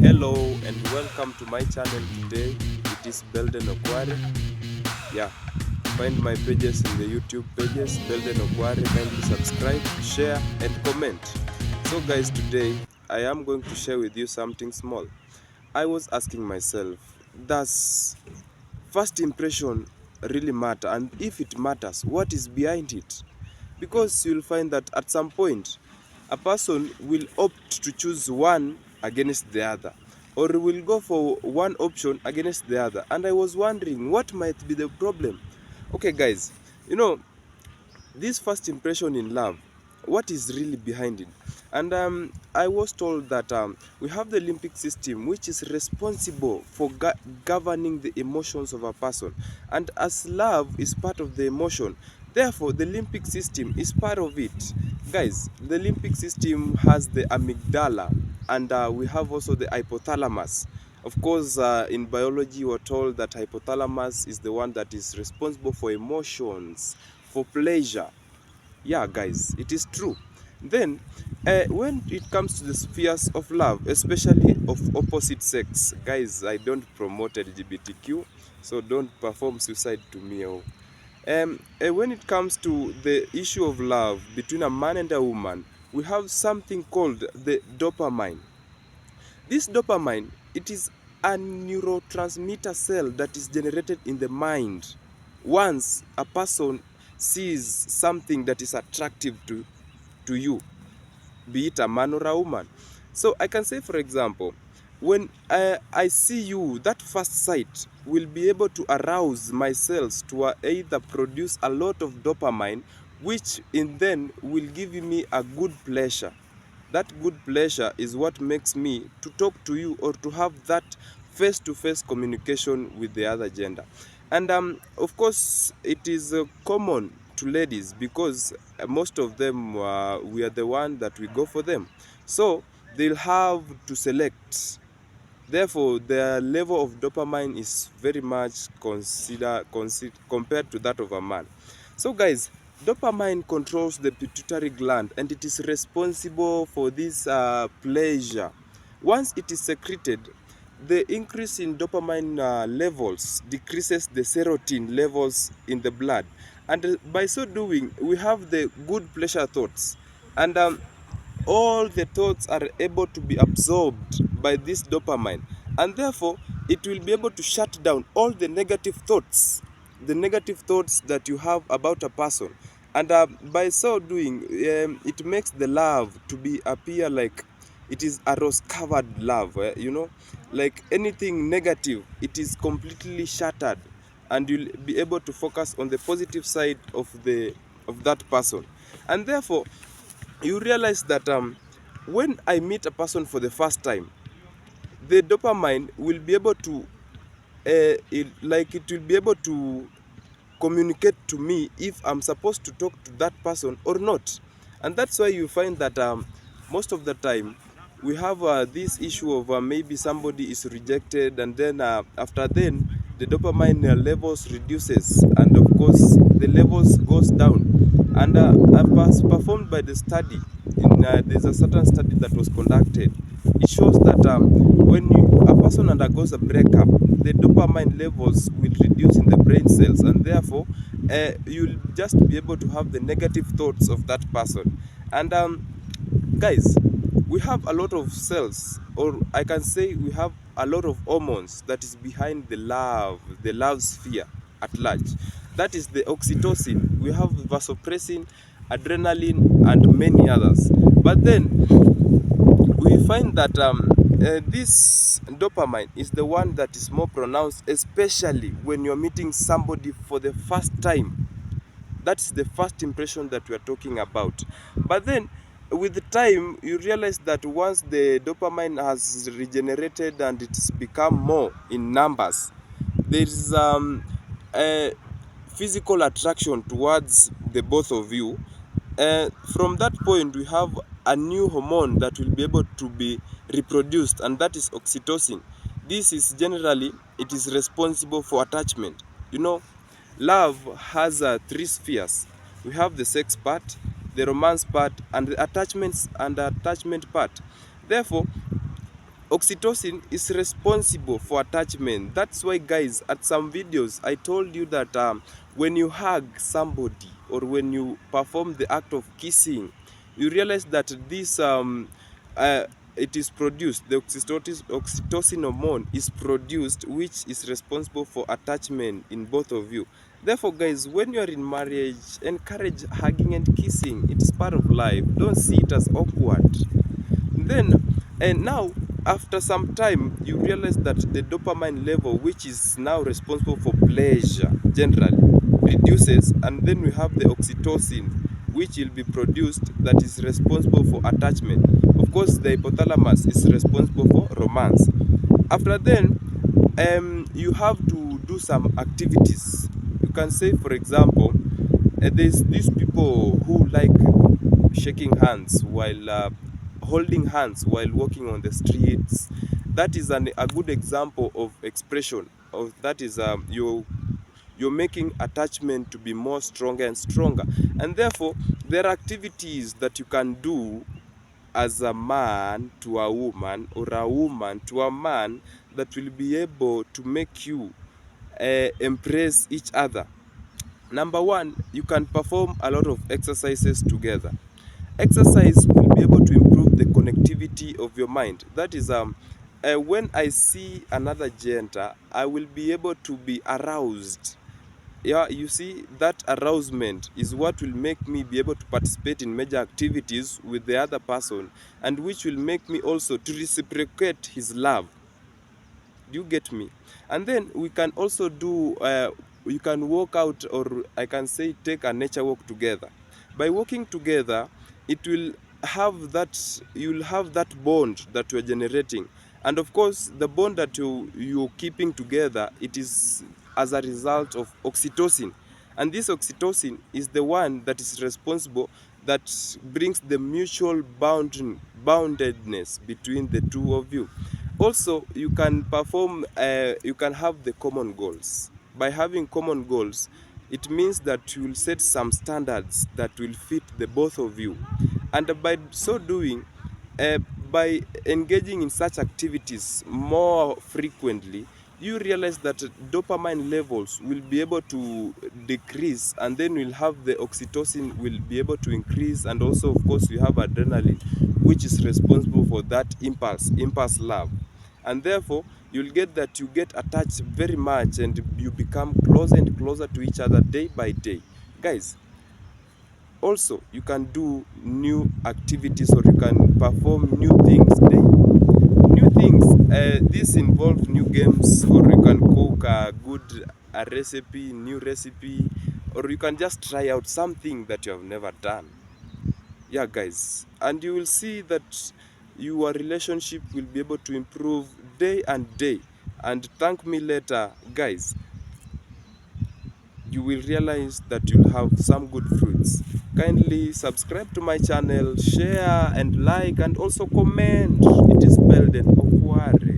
Hello and welcome to my channel today. It is Belden Okware. Yeah, find my pages in the YouTube pages, Belden Okware. Kindly subscribe, share and comment. So guys, today I am going to share with you something small. I was asking myself, does first impression really matter? And if it matters, what is behind it? Because you'll find that at some point a person will opt to choose one against the other, or will go for one option against the other. And I was wondering what might be the problem. Okay guys, you know, this first impression in love, what is really behind it? And I was told that we have the limbic system, which is responsible for governing the emotions of a person. And as love is part of the emotion, therefore the limbic system is part of it. Guys, the limbic system has the amygdala, and we have also the hypothalamus. Of course, in biology, we're told that hypothalamus is the one that is responsible for emotions, for pleasure. Yeah, guys, it is true. Then, when it comes to the spheres of love, especially of opposite sex, guys, I don't promote LGBTQ, so don't perform suicide to me. When it comes to the issue of love between a man and a woman, we have something called the dopamine. This dopamine, it is a neurotransmitter cell that is generated in the mind once a person sees something that is attractive to you, be it a man or a woman. So I can say, for example, when I see you, that first sight will be able to arouse my cells to either produce a lot of dopamine, which in then will give me a good pleasure. That good pleasure is what makes me to talk to you or to have that face-to-face communication with the other gender. And of course, it is common to ladies because most of them, we are the one that we go for them. So they'll have to select. Therefore, their level of dopamine is very much compared to that of a man. So guys, dopamine controls the pituitary gland and it is responsible for this pleasure. Once it is secreted, the increase in dopamine levels decreases the serotonin levels in the blood. And by so doing, we have the good pleasure thoughts. And all the thoughts are able to be absorbed by this dopamine, and therefore it will be able to shut down all the negative thoughts that you have about a person. And by so doing, it makes the love to be appear like it is a rose covered love, like anything negative, it is completely shattered, and you'll be able to focus on the positive side of that person. And therefore you realize that when I meet a person for the first time, the dopamine will be able to, it will be able to communicate to me if I'm supposed to talk to that person or not. And that's why you find that most of the time we have this issue of maybe somebody is rejected, and then after then the dopamine levels reduces, and of course the levels goes down. And as performed by the study, there's a certain study that was conducted. It shows that when a person undergoes a breakup, the dopamine levels will reduce in the brain cells, and therefore you'll just be able to have the negative thoughts of that person. And guys, we have a lot of cells, or I can say we have a lot of hormones that is behind the love sphere at large. That is the oxytocin, we have vasopressin, adrenaline and many others. But then we find that this dopamine is the one that is more pronounced, especially when you're meeting somebody for the first time. That's the first impression that we are talking about. But then with the time, you realize that once the dopamine has regenerated and it's become more in numbers, there is a physical attraction towards the both of you. From that point, we have a new hormone that will be able to be reproduced, and that is oxytocin. This is generally, it is responsible for attachment. You know, love has three spheres. We have the sex part, the romance part, and the attachment part. Therefore, Oxytocin is responsible for attachment. That's why, guys, at some videos I told you that when you hug somebody or when you perform the act of kissing, you realize that this it is produced, the oxytocin hormone is produced, which is responsible for attachment in both of you. Therefore, guys, when you are in marriage, encourage hugging and kissing. It is part of life. Don't see it as awkward. Then, and now, after some time, you realize that the dopamine level, which is now responsible for pleasure generally, reduces, and then we have the oxytocin, which will be produced, that is responsible for attachment. Of course, the hypothalamus is responsible for romance. After then, you have to do some activities. You can say, for example, there's these people who like shaking hands while holding hands while walking on the streets. That is a good example of expression of that is you're making attachment to be more stronger and stronger. And therefore, there are activities that you can do as a man to a woman or a woman to a man that will be able to make you embrace each other. Number one, you can perform a lot of exercises together. Exercise will be able to improve the connectivity of your mind. That is, when I see another gender, I will be able to be aroused. Yeah, you see, that arousement is what will make me be able to participate in major activities with the other person, and which will make me also to reciprocate his love. Do you get me? And then we can also do, you can walk out, or I can say take a nature walk together. By walking together, it will have that, you'll have that bond that you're generating. And of course, the bond that you're keeping together, it is as a result of oxytocin. And this oxytocin is the one that is responsible, that brings the mutual boundedness between the two of you. Also, you can perform, you can have the common goals. By having common goals, it means that you will set some standards that will fit the both of you. And by so doing, uh, by engaging in such activities more frequently, you realize that dopamine levels will be able to decrease, and then we'll have the oxytocin will be able to increase, and also of course we have adrenaline, which is responsible for that impulse love. And therefore you'll get that you get attached very much, and you become closer and closer to each other day by day. Guys, also you can do new activities, or you can perform new things daily. New things, this involve new games, or you can cook a recipe, new recipe, or you can just try out something that you have never done. Yeah, guys, and you will see that your relationship will be able to improve day and day. And thank me later, guys, you will realize that you'll have some good fruits. Kindly subscribe to my channel, share and like, and also comment. It is Belden Okware.